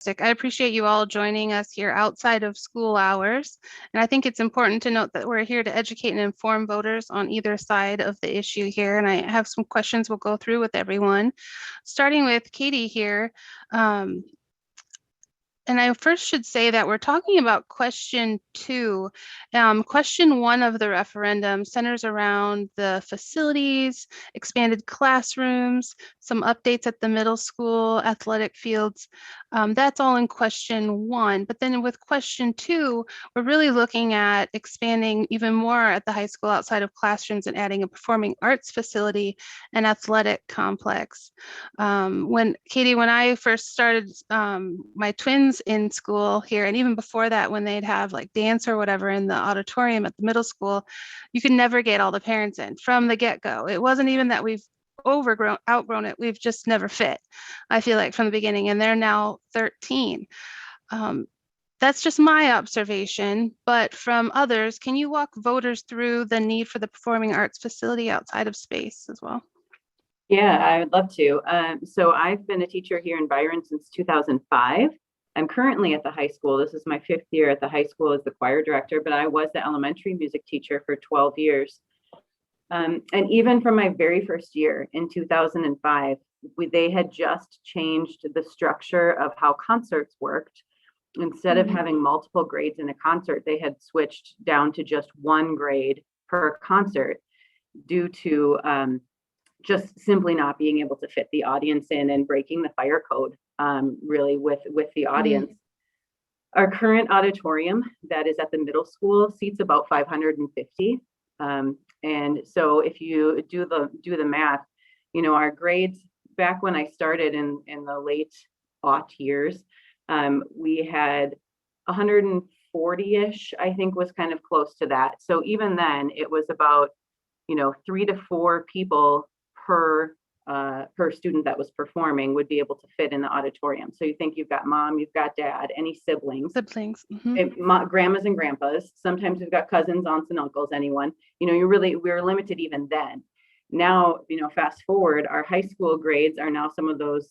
I appreciate you all joining us here outside of school hours. And I think it's important to note that we're here to educate and inform voters on either side of the issue here. And I have some questions we'll go through with everyone, starting with Katie here. And I first should say that we're talking about question 2. Question 1 of the referendum centers around the facilities, expanded classrooms, some updates at the middle school, athletic fields. That's all in question 1. But then with question 2, we're really looking at expanding even more at the high school outside of classrooms and adding a performing arts facility and athletic complex. When I first started my twins in school here, and even before that, when they'd have like dance or whatever in the auditorium at the middle school, you could never get all the parents in from the get-go. It wasn't even that we've outgrown it, we've just never fit, I feel like, from the beginning, and they're now 13. That's just my observation, but from others, can you walk voters through the need for the performing arts facility outside of space as well? Yeah, I would love to. So I've been a teacher here in Byron since 2005. I'm currently at the high school. This is my 5th year at the high school as the choir director, but I was the elementary music teacher for 12 years. And even from my very first year in 2005, they had just changed the structure of how concerts worked. Instead of having multiple grades in a concert, they had switched down to just 1 grade per concert due to just simply not being able to fit the audience in and breaking the fire code really with the audience. Our current auditorium that is at the middle school seats about 550. And so if you do the math, you know, our grades back when I started in the late aught years, we had 140-ish, I think, was kind of close to that. So even then it was about, you know, 3 to 4 people per student that was performing would be able to fit in the auditorium. So you think you've got mom, you've got dad, any siblings, grandmas and grandpas. Sometimes we've got cousins, aunts and uncles, anyone, you know, we're limited even then. Now, you know, fast forward, our high school grades are now some of those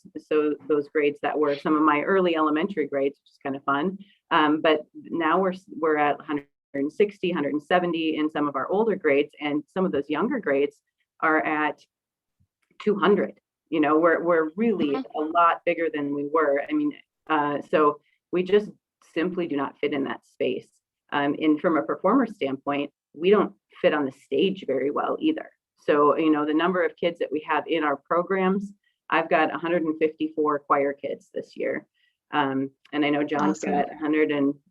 grades that were some of my early elementary grades, which is kind of fun. But now we're at 160, 170 in some of our older grades, and some of those younger grades are at 200. You know, we're really a lot bigger than we were. I mean, so we just simply do not fit in that space. And from a performer standpoint, we don't fit on the stage very well either. So, you know, the number of kids that we have in our programs, I've got 154 choir kids this year. And I know John's got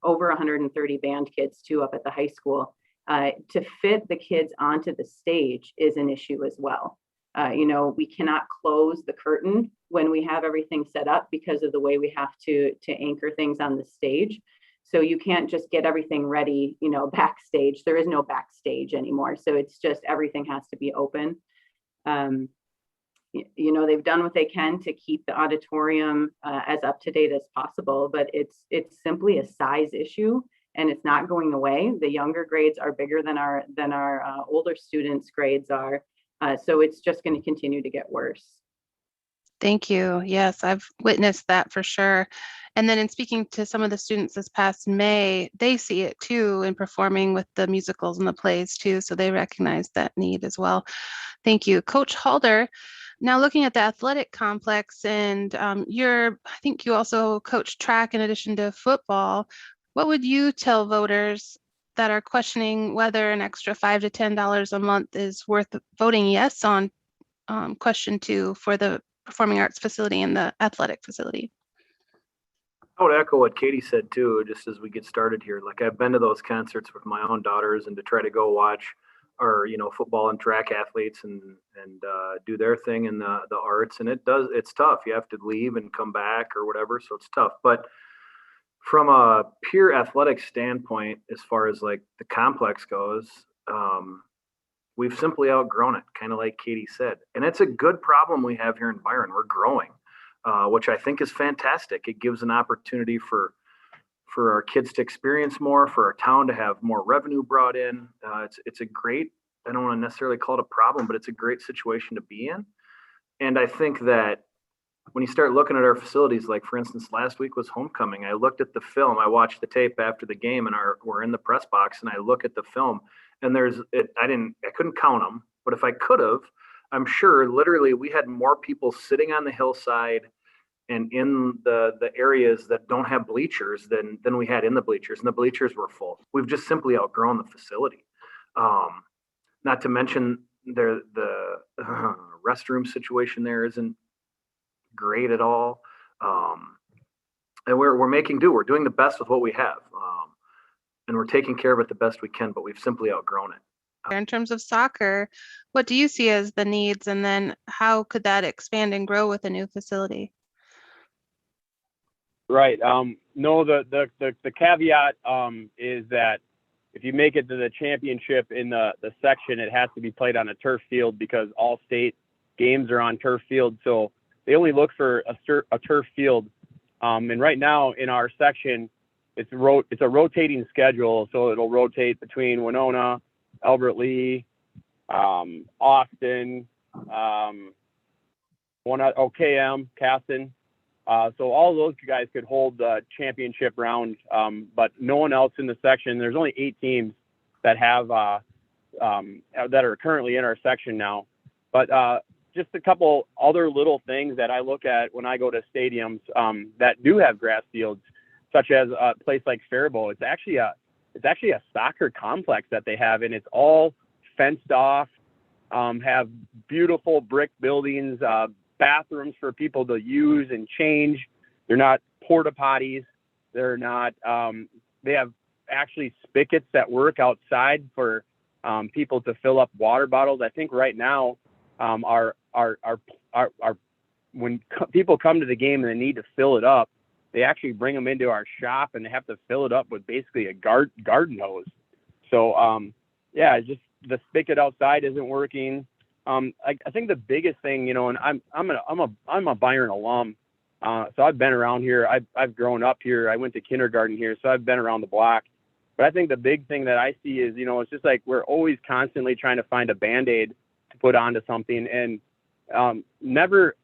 over 130 band kids too up at the high school. To fit the kids onto the stage is an issue as well. You know, we cannot close the curtain when we have everything set up because of the way we have to anchor things on the stage. So you can't just get everything ready, you know, backstage. There is no backstage anymore. So it's just everything has to be open. You know, they've done what they can to keep the auditorium as up to date as possible, but it's simply a size issue, and it's not going away. The younger grades are bigger than our older students' grades are. So it's just going to continue to get worse. Thank you. Yes, I've witnessed that for sure. And then in speaking to some of the students this past May, they see it too in performing with the musicals and the plays too. So they recognize that need as well. Thank you. Coach Halder, now looking at the athletic complex, and I think you also coach track in addition to football. What would you tell voters that are questioning whether an extra $5 to $10 a month is worth voting yes on question 2 for the performing arts facility and the athletic facility? I would echo what Katie said too, just as we get started here. Like, I've been to those concerts with my own daughters, and to try to go watch our, you know, football and track athletes and do their thing in the arts. And it's tough. You have to leave and come back or whatever. So it's tough. But from a pure athletic standpoint, as far as like the complex goes, we've simply outgrown it, kind of like Katie said. And it's a good problem we have here in Byron. We're growing, which I think is fantastic. It gives an opportunity for our kids to experience more, for our town to have more revenue brought in. It's a great, I don't want to necessarily call it a problem, but it's a great situation to be in. And I think that when you start looking at our facilities, like for instance, last week was homecoming. I looked at the film. I watched the tape after the game, and we're in the press box, and I look at the film, and I couldn't count them, but if I could have, I'm sure literally we had more people sitting on the hillside and in the areas that don't have bleachers than we had in the bleachers, and the bleachers were full. We've just simply outgrown the facility. Not to mention the restroom situation there isn't great at all. And we're making do. We're doing the best with what we have. And we're taking care of it the best we can, but we've simply outgrown it. In terms of soccer, what do you see as the needs, and then how could that expand and grow with a new facility? Right. No, the caveat is that if you make it to the championship in the section, it has to be played on a turf field because all state games are on turf field. So they only look for a turf field. And right now in our section, it's a rotating schedule. So it'll rotate between Winona, Albert Lee, Austin, OKM, Caston. So all those guys could hold the championship round, but no one else in the section. There's only 8 teams that have that are currently in our section now. But just a couple other little things that I look at when I go to stadiums that do have grass fields, such as a place like Faribault. It's actually a soccer complex that they have, and it's all fenced off. Have beautiful brick buildings. Bathrooms for people to use and change. They're not porta potties. They're not. They have actually spigots that work outside for people to fill up water bottles. I think right now, when people come to the game and they need to fill it up, they actually bring them into our shop and they have to fill it up with basically a garden hose. So just the spigot outside isn't working. I think the biggest thing, and I'm a Byron alum, so I've been around here. I've grown up here. I went to kindergarten here, so I've been around the block. But I think the big thing that I see is, it's just like we're always constantly trying to find a Band-Aid to put onto something, and I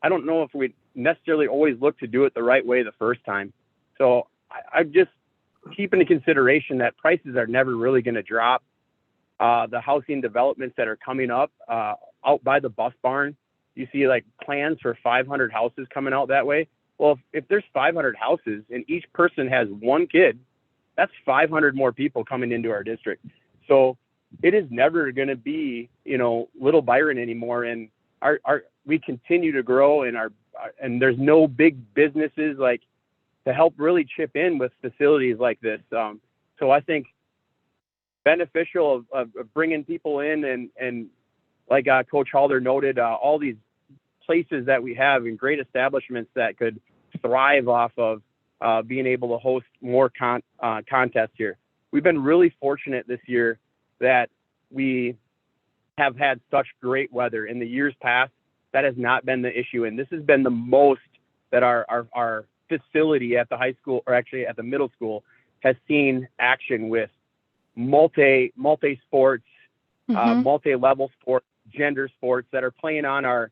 don't know if we necessarily always look to do it the right way the first time. So I just keep into consideration that prices are never really going to drop. The housing developments that are coming up out by the bus barn, you see like plans for 500 houses coming out that way. Well, if there's 500 houses and each person has one kid, that's 500 more people coming into our district. So it is never going to be, little Byron anymore. And we continue to grow, and there's no big businesses like to help really chip in with facilities like this. So I think beneficial of bringing people in and like Coach Halder noted, all these places that we have and great establishments that could thrive off of being able to host more contests here. We've been really fortunate this year that we have had such great weather. In the years past, that has not been the issue, and this has been the most that our facility at the high school, or actually at the middle school, has seen action with multi-sports, multi-level sports, gender sports that are playing on our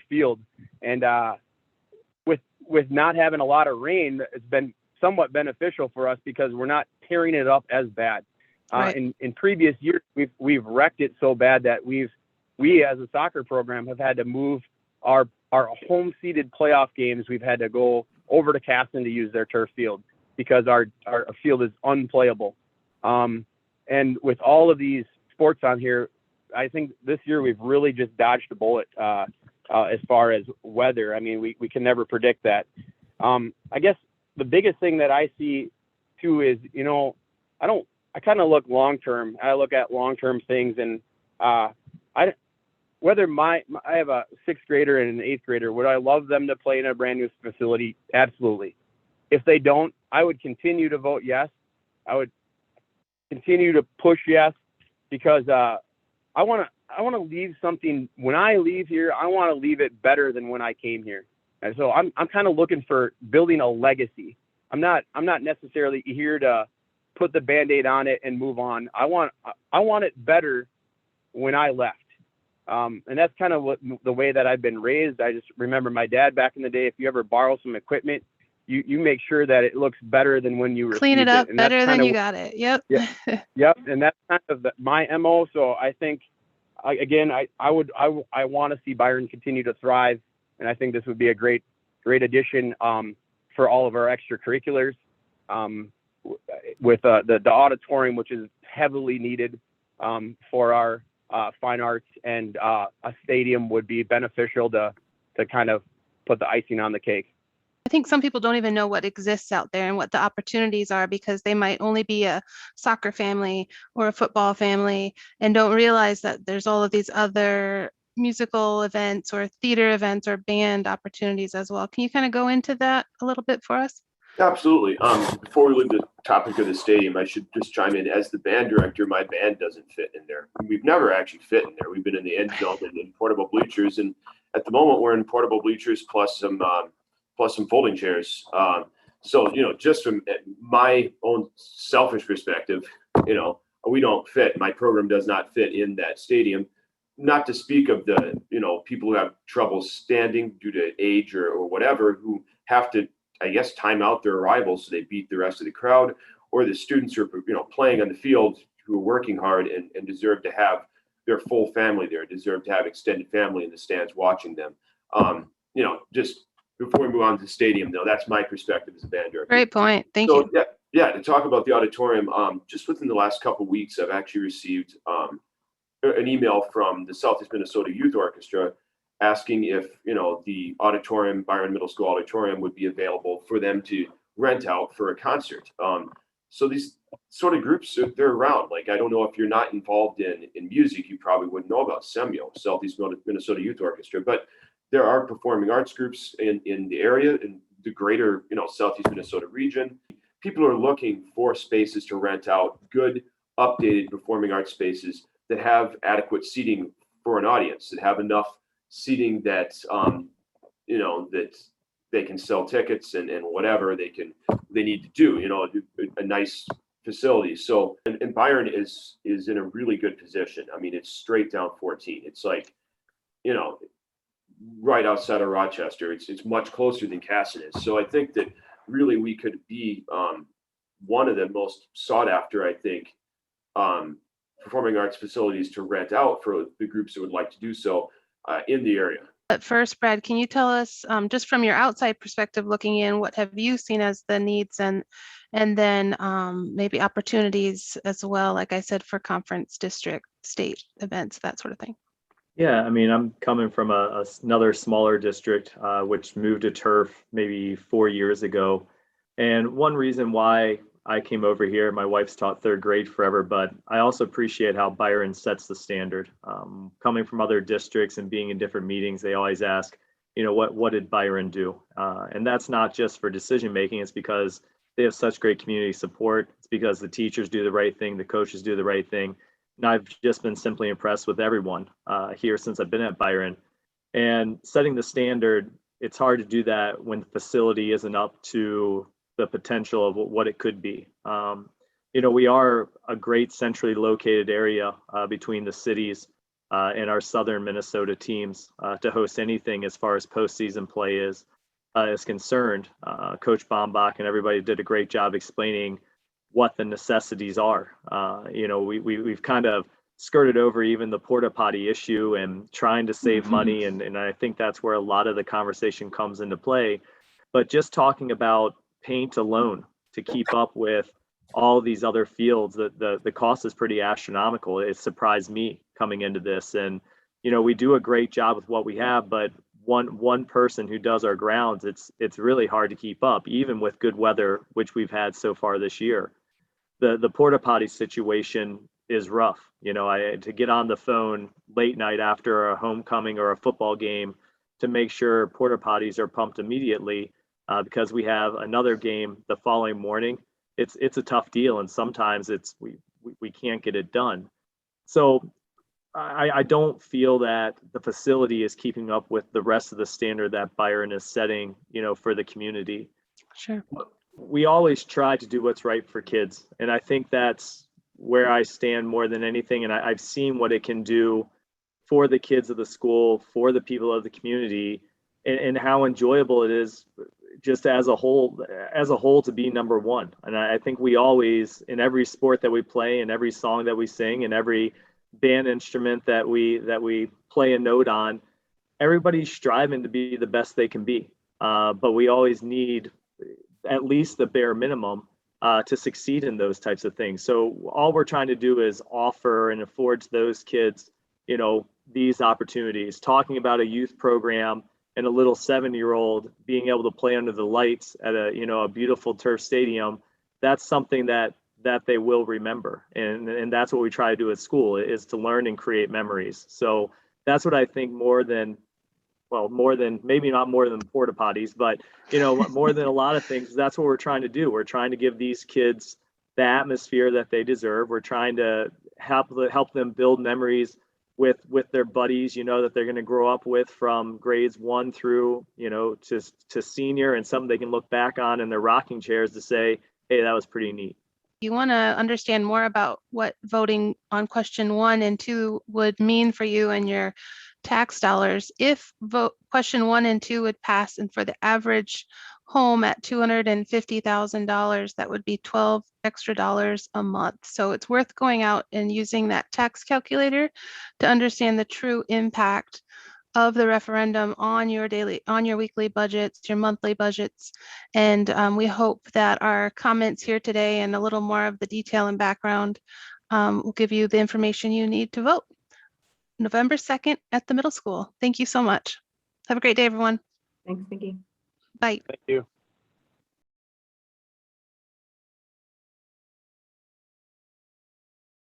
field. And with not having a lot of rain, it's been somewhat beneficial for us because we're not tearing it up as bad. Right. In previous years, we've wrecked it so bad that we as a soccer program have had to move our home seeded playoff games. We've had to go over to Caston to use their turf field because our field is unplayable. And with all of these sports on here, I think this year we've really just dodged a bullet as far as weather. I mean, we can never predict that. I guess the biggest thing that I see too is, I kind of look long-term. I look at long-term things, and I have a 6th grader and an 8th grader. Would I love them to play in a brand new facility? Absolutely. If they don't, I would continue to vote yes. I would continue to push yes, because I want to leave something. When I leave here, I want to leave it better than when I came here. And so I'm kind of looking for building a legacy. I'm not necessarily here to put the Band-Aid on it and move on. I want it better when I left. And that's kind of the way that I've been raised. I just remember my dad back in the day, if you ever borrow some equipment, you make sure that it looks better than when you Clean it received up And better that's than kind you of, got it. Yep. Yeah. Yep. And that's kind of my MO. So I think, again, I want to see Byron continue to thrive. And I think this would be a great addition for all of our extracurriculars, with the auditorium, which is heavily needed for our fine arts, and a stadium would be beneficial to kind of put the icing on the cake. I think some people don't even know what exists out there and what the opportunities are, because they might only be a soccer family or a football family and don't realize that there's all of these other musical events or theater events or band opportunities as well. Can you kind of go into that a little bit for us? Absolutely. Before we leave the topic of the stadium, I should just chime in. As the band director, my band doesn't fit in there. We've never actually fit in there. We've been in the end zone and in portable bleachers, and at the moment we're in portable bleachers plus some folding chairs. So, just from my own selfish perspective, we don't fit. My program does not fit in that stadium. Not to speak of the, people who have trouble standing due to age or whatever, who have to, I guess, time out their arrival so they beat the rest of the crowd, or the students who are, playing on the field, who are working hard and deserve to have their full family there, deserve to have extended family in the stands watching them. Just before we move on to the stadium, though, that's my perspective as a band director. Great point. Thank you. Yeah, to talk about the auditorium, just within the last couple of weeks, I've actually received an email from the Southeast Minnesota Youth Orchestra asking if, the auditorium, Byron Middle School auditorium, would be available for them to rent out for a concert. So these sort of groups, they're around. Like, I don't know if you're not involved in music, you probably wouldn't know about SEMIO, Southeast Minnesota Youth Orchestra, but there are performing arts groups in the area, in the greater, Southeast Minnesota region. People are looking for spaces to rent out, good, updated performing arts spaces that have adequate seating for an audience, that have enough seating that, that they can sell tickets and whatever they need to do, a nice facility. So, and Byron is in a really good position. I mean, it's straight down 14. It's like, right outside of Rochester. It's much closer than Casson is. So I think that really we could be one of the most sought after, I think, performing arts facilities to rent out for the groups that would like to do so in the area. But first, Brad, can you tell us, just from your outside perspective looking in, what have you seen as the needs and then maybe opportunities as well, like I said, for conference, district, state events, that sort of thing? Yeah, I mean, I'm coming from another smaller district, which moved to turf maybe 4 years ago. And one reason why I came over here, my wife's taught third grade forever, but I also appreciate how Byron sets the standard. Coming from other districts and being in different meetings, they always ask, what did Byron do? And that's not just for decision making, it's because they have such great community support. It's because the teachers do the right thing, the coaches do the right thing. And I've just been simply impressed with everyone here since I've been at Byron. And setting the standard, it's hard to do that when the facility isn't up to the potential of what it could be. We are a great centrally located area between the cities and our southern Minnesota teams to host anything as far as postseason play is concerned. Coach Baumbach and everybody did a great job explaining what the necessities are. We've kind of skirted over even the porta potty issue and trying to save money. And I think that's where a lot of the conversation comes into play. But just talking about paint alone to keep up with all these other fields, the cost is pretty astronomical. It surprised me coming into this. And, we do a great job with what we have, but one person who does our grounds, it's really hard to keep up, even with good weather, which we've had so far this year. The porta potty situation is rough. To get on the phone late night after a homecoming or a football game to make sure porta potties are pumped immediately because we have another game the following morning. It's a tough deal, and sometimes we can't get it done. So I don't feel that the facility is keeping up with the rest of the standard that Byron is setting, for the community. Sure. We always try to do what's right for kids. And I think that's where I stand more than anything. And I've seen what it can do for the kids of the school, for the people of the community, and how enjoyable it is just as a whole to be number one. And I think we always, in every sport that we play, in every song that we sing, in every band instrument that we play a note on, everybody's striving to be the best they can be. But we always need at least the bare minimum to succeed in those types of things. So all we're trying to do is offer and afford to those kids, these opportunities. Talking about a youth program and a little 7-year-old being able to play under the lights at a beautiful turf stadium, that's something that they will remember. And that's what we try to do at school, is to learn and create memories. So that's what I think maybe not more than porta potties, but more than a lot of things, that's what we're trying to do. We're trying to give these kids the atmosphere that they deserve. We're trying to help them build memories with their buddies, that they're going to grow up with from grades 1 through, to senior, and something they can look back on in their rocking chairs to say, hey, that was pretty neat. You want to understand more about what voting on question 1 and 2 would mean for you and your tax dollars. If question 1 and 2 would pass, and for the average home at $250,000, that would be $12 extra a month. So it's worth going out and using that tax calculator to understand the true impact of the referendum on your weekly budgets, your monthly budgets. And we hope that our comments here today and a little more of the detail and background will give you the information you need to vote November 2nd at the middle school. Thank you so much. Have a great day, everyone. Thanks, Nikki. Bye. Thank you.